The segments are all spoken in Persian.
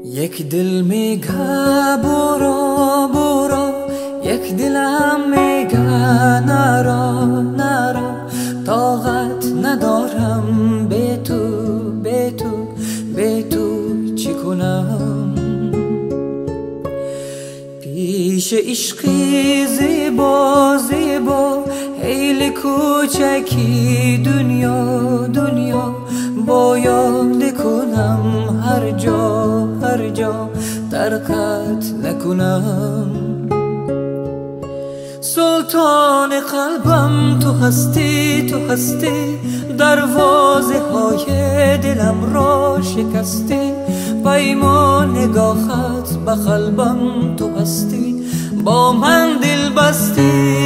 یک دل میگه برو برو، یک دلم میگه نرا نرا. طاقت ندارم به تو به تو به تو چی کنم؟ پیش عشقی زیبا زیبا حیل کوچکی دنیا دنیا باید کنم هر جا ترکت نکنم. سلطان قلبم تو هستی تو هستی، دروازه های دلم را شکستی. پیمان نگاهت به قلبم تو هستی، با من دل بستی.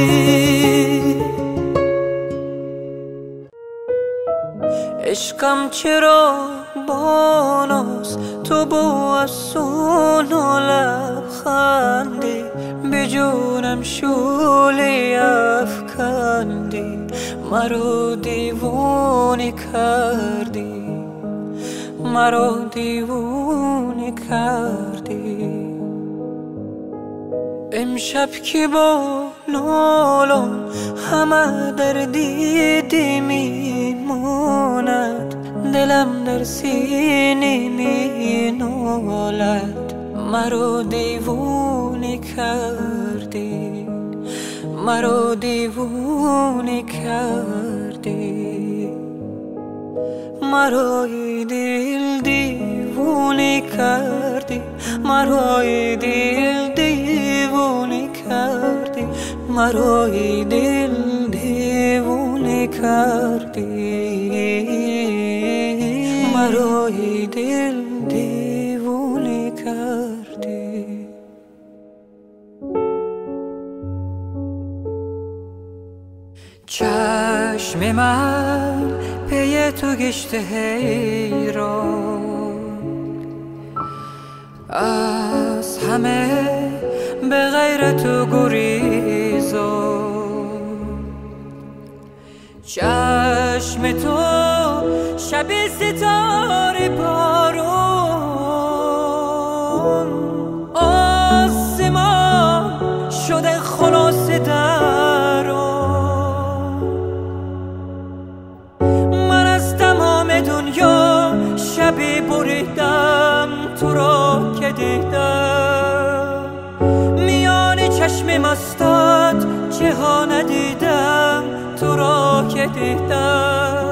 عشقم چرا باناست تو با افسون و لبخندی، به جونم شعله افکندی، مرا دیوانه کردی، مرا دیوانه کردی. امشب که با نالان همه در دیده میماند، دلم در سینه می نالد، مرا دیوانه کردی، مرا دیوانه کردی، مرا دل دیوانه کردی، مرا دل دیوانه کردی، مرا دل دیوانه کردی، مرا دل دیوانه کردی. چشم من پی تو گشته حیران، از همه به غیر تو گریزان. چشم تو شب ستاره بارون، آسمان شده خلاص درون. من از تمام دنیا شب بریدم تو را که دیدم، میان چشم مستت چه ها ندیدم تو را که دیدم.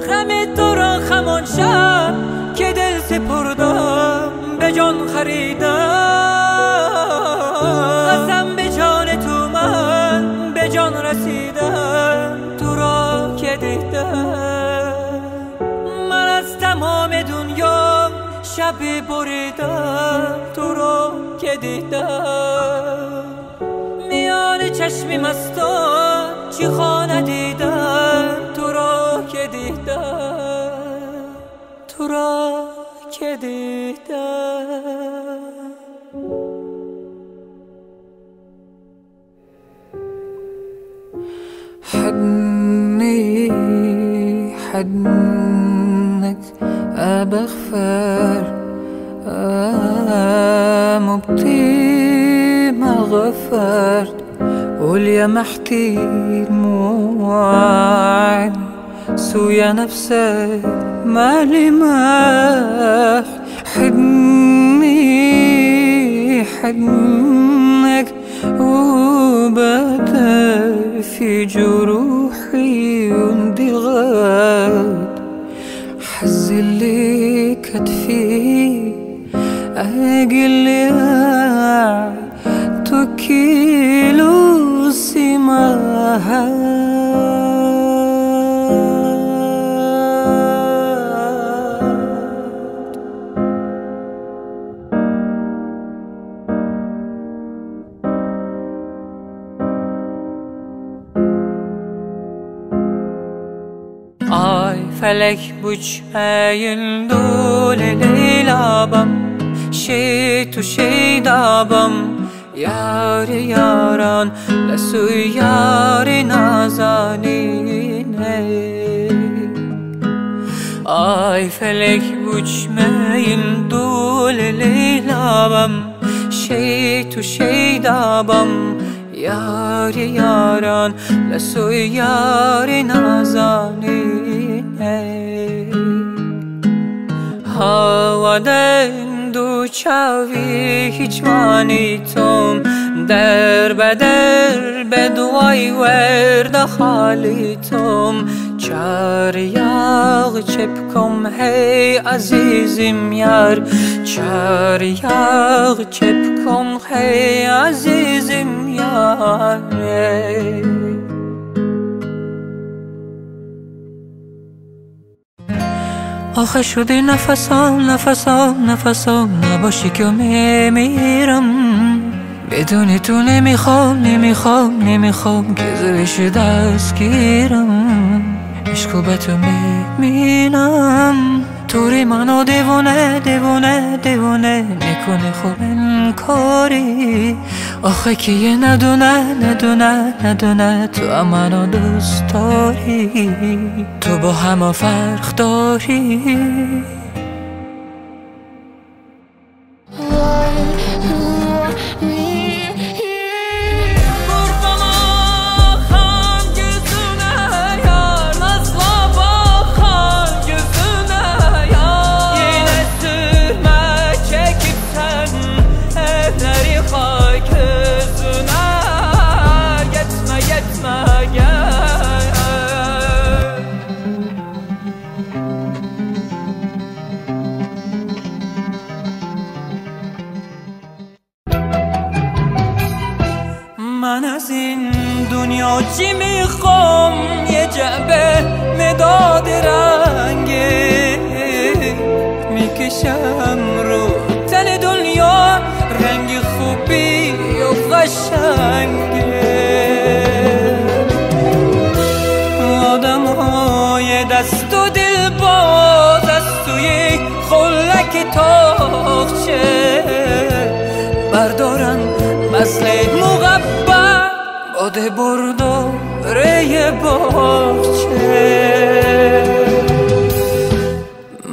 غم تو را همان شب که دل سپردم به جان خریدم، قسم به جان تو من به جان رسیدم تو را که دیدم. من از تمام دنیا شب بریدم تو را که دیدم، میان چشم مستان چی خانه دیدم تو را که دیدم، تو را که دیدم. حني حنك أبغفر مبتي ما غفرت، قول يا محتي دموعي سويا نفسك ما لمح. حضني حضنك وبدا في جروحي واندغت، حز اللي كتفي أجل تكيلو سماها. Ay felek buçayın dole leylabam، şey tu şey dabam yar yaran لسوی یار نازنینه. Ay felek uçmayın dul leylabam Şey tu şey dabam Yari yaran Lesoy yari nazanine Havaden du çavi hiç manitom در به دعای ورد حالیتم چار یاغ چپکم هی عزیزم یار چار یاغ چپکم هی عزیزم یار آخه شدی نفسام نباشی که میمیرم بدون تو نمیخوام که زویش دستگیرم عشقو به تو میبینم توری منو دیوونه میکنه خوب انکاری آخه که یه ندونه تو منو دوست داری تو با همه فرق داری من از این دنیا چی میخوام یه جعبه مداد رنگی میکشم رو تن دنیا رنگ خوبی و قشنگه آدم های دست و دل باز از توی خلک تاخچه بردارن مثل مقبل باده برداره باغچه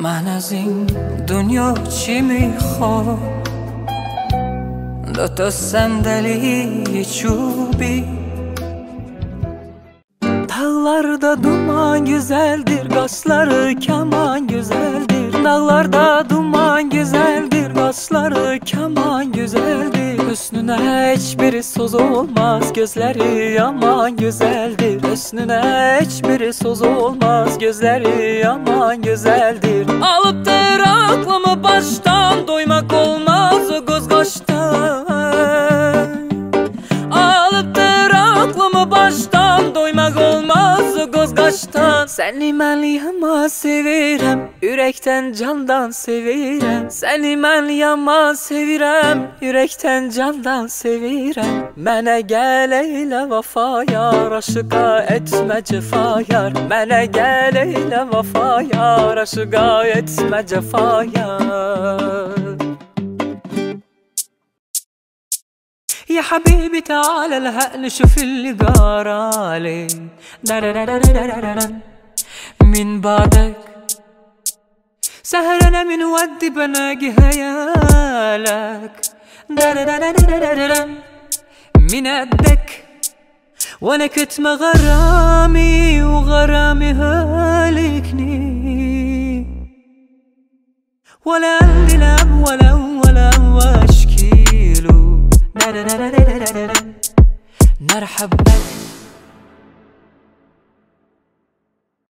من از این دنیا چی میخوام دوتا صندلی چوبی Dağlarda duman güzeldir, gazları keman güzeldir. Dağlarda duman güzeldir, gazları keman güzeldir. Hüsnüne hiçbir söz olmaz, gözleri yaman güzeldir. Hüsnüne hiçbir söz olmaz, gözleri yaman güzeldir. Alıptır aklımı baştan, doymak olmaz o göz kaştan. Alıptır aklımı baştan, doymak olmaz o göz kaştan. Seni mən yaman sevirəm, ürəkdən candan sevirəm. Səni mən yaman sevirəm, ürəkdən candan sevirəm. Mənə gəl eylə vəfa yar, aşıqa etmə cəfa yar. Mənə gəl eylə vəfa yar, aşıqa etmə cəfa yar. يا حبيبي تعال الحق نشوف اللي جرالي من بعدك سهرنا من ودي بناجي هيالك من قدك وانا كتم غرامي وغرامي هالكني ولا عندي نام ولا واشكيله نرحب بك